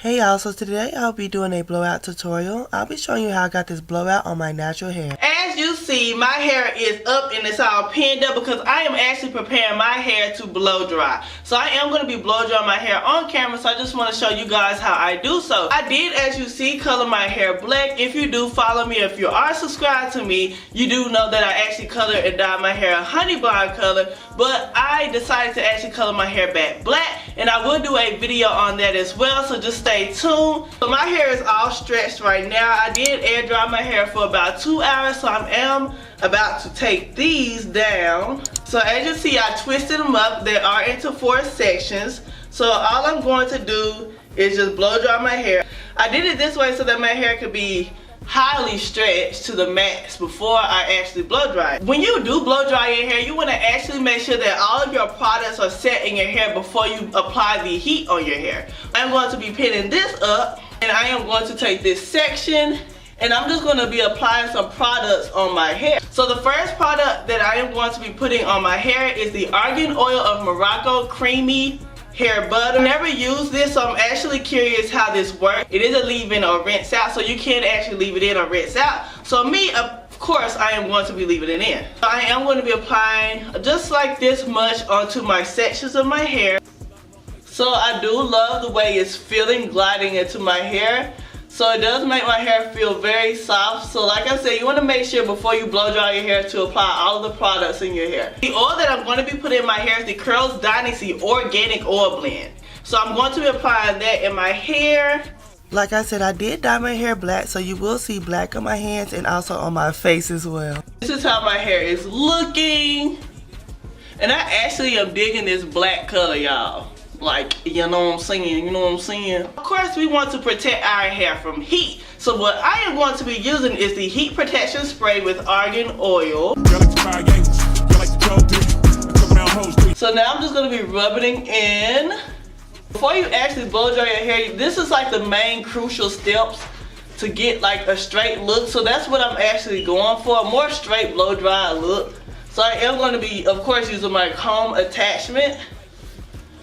Hey y'all, so today I'll be doing a blowout tutorial. I'll be showing you how I got this blowout on my natural hair. As you see, my hair is up and it's all pinned up because I am actually preparing my hair to blow dry. So I am going to be blow drying my hair on camera, so I just want to show you guys how I do so. I did, as you see, color my hair black. If you do follow me, if you are subscribed to me, you do know that I actually color and dye my hair a honey blonde color, but I decided to actually color my hair back black, and I will do a video on that as well, so just stay tuned. So my hair is all stretched right now. I did air dry my hair for about 2 hours, so I am about to take these down. So as you see, I twisted them up. They are into 4 sections. So all I'm going to do is just blow dry my hair. I did it this way so that my hair could be highly stretched to the max before I actually blow dry it. When you do blow dry your hair, you want to actually make sure that all of your products are set in your hair before you apply the heat on your hair. I'm going to be pinning this up, and I am going to take this section and I'm just going to be applying some products on my hair. So the first product that I am going to be putting on my hair is the Argan Oil of Morocco Creamy Hair Butter. I never used this, so I'm actually curious how this works. It is a leave-in or rinse out, so you can actually leave it in or rinse out. So me, of course, I am going to be leaving it in. So I am going to be applying just like this much onto my sections of my hair. So I do love the way it's feeling gliding into my hair. So it does make my hair feel very soft. So like I said, you want to make sure before you blow dry your hair to apply all of the products in your hair. The oil that I'm going to be putting in my hair is the Curls Dynasty Organic Oil Blend. So I'm going to be applying that in my hair. Like I said, I did dye my hair black, so you will see black on my hands and also on my face as well. This is how my hair is looking. And I actually am digging this black color, y'all. Like, you know what I'm saying, you know what I'm saying? Of course, we want to protect our hair from heat. So what I am going to be using is the heat protection spray with argan oil. So now I'm just going to be rubbing it in. Before you actually blow dry your hair, this is like the main crucial steps to get like a straight look. So that's what I'm actually going for, a more straight blow dry look. So I am going to be, of course, using my comb attachment.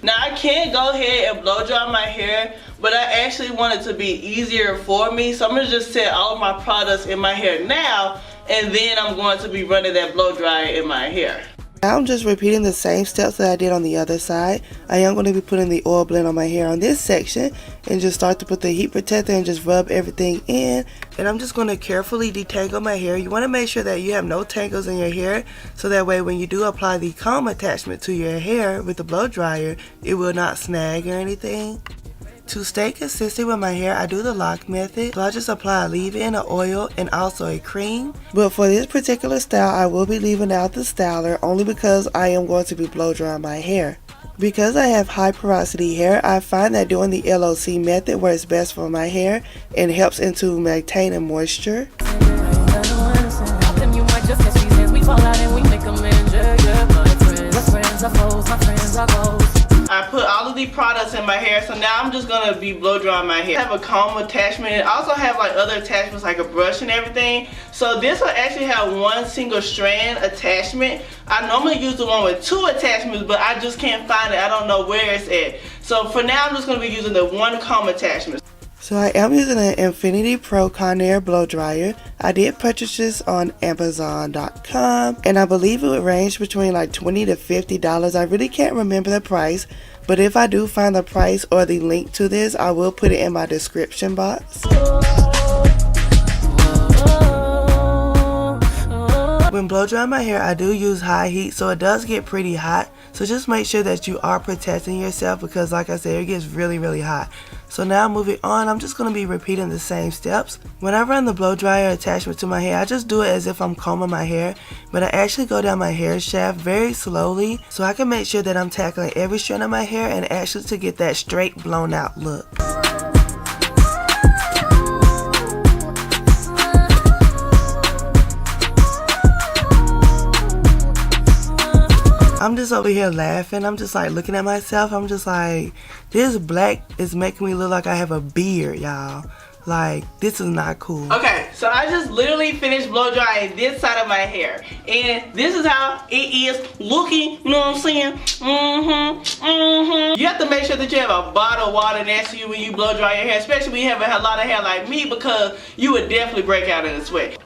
Now I can go ahead and blow dry my hair, but I actually want it to be easier for me. So I'm going to just set all of my products in my hair now, and then I'm going to be running that blow dryer in my hair. Now I'm just repeating the same steps that I did on the other side. I am going to be putting the oil blend on my hair on this section and just start to put the heat protector and just rub everything in. And I'm just going to carefully detangle my hair. You want to make sure that you have no tangles in your hair, so that way when you do apply the comb attachment to your hair with the blow dryer, it will not snag or anything. To stay consistent with my hair, I do the lock method. So I just apply a leave-in, an oil, and also a cream. But for this particular style, I will be leaving out the styler only because I am going to be blow drying my hair. Because I have high porosity hair, I find that doing the LOC method works best for my hair and helps into maintaining moisture. I put all of the products in my hair, so now I'm just gonna be blow drying my hair. I have a comb attachment. It also have like other attachments like a brush and everything. So this will actually have one single strand attachment. I normally use the one with 2 attachments, but I just can't find it. I don't know where it's at. So for now, I'm just gonna be using the one comb attachment. So I am using an Infinity Pro Conair blow dryer. I did purchase this on Amazon.com, and I believe it would range between like $20 to $50. I really can't remember the price, but if I do find the price or the link to this, I will put it in my description box. When blow drying my hair, I do use high heat, so it does get pretty hot. So just make sure that you are protecting yourself, because like I said, it gets really hot. So now moving on, I'm just going to be repeating the same steps. When I run the blow dryer attachment to my hair, I just do it as if I'm combing my hair, but I actually go down my hair shaft very slowly so I can make sure that I'm tackling every strand of my hair and actually to get that straight blown out look. I'm just over here laughing. I'm just like looking at myself. I'm just like, this black is making me look like I have a beard, y'all. Like, this is not cool. Okay, so I just literally finished blow drying this side of my hair. And this is how it is looking, you know what I'm saying? You have to make sure that you have a bottle of water next to you when you blow dry your hair, especially when you have a lot of hair like me, because you would definitely break out in a sweat.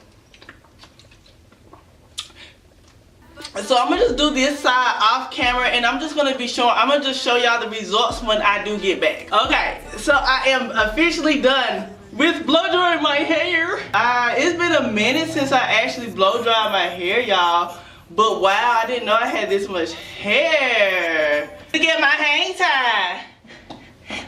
So I'm gonna just do this side off camera, and I'm gonna just show y'all the results when I do get back. Okay, so I am officially done with blow drying my hair. It's been a minute since I actually blow dried my hair, y'all. But wow, I didn't know I had this much hair. Look at my hang tie.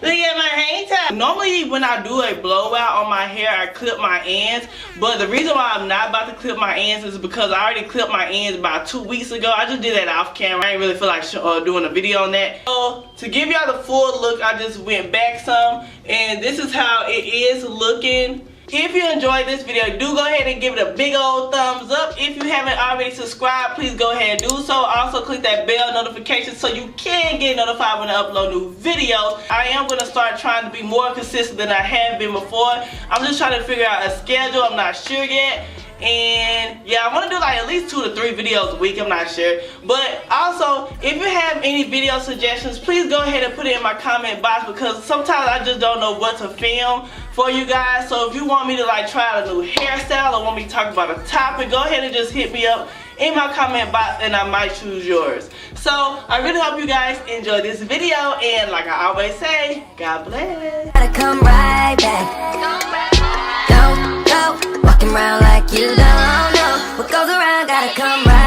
Look at my hang tie. Normally when I do a blowout on my hair, I clip my ends. But the reason why I'm not about to clip my ends is because I already clipped my ends about 2 weeks ago. I just did that off camera. I didn't really feel like doing a video on that. So to give y'all the full look, I just went back some. And this is how it is looking. If you enjoyed this video, do go ahead and give it a big old thumbs up. If you haven't already subscribed, please go ahead and do so. Also click that bell notification so you can get notified when I upload new videos. I am going to start trying to be more consistent than I have been before. I'm just trying to figure out a schedule. I'm not sure yet. And yeah, I want to do like at least 2 to 3 videos a week. I'm not sure. But also, if you have any video suggestions, please go ahead and put it in my comment box, because sometimes I just don't know what to film for you guys. So if you want me to like try out a new hairstyle or want me to talk about a topic, go ahead and just hit me up in my comment box and I might choose yours. So I really hope you guys enjoy this video, and like I always say, God bless. Gotta come right back. Don't go walking around like you don't know what goes around. Gotta come right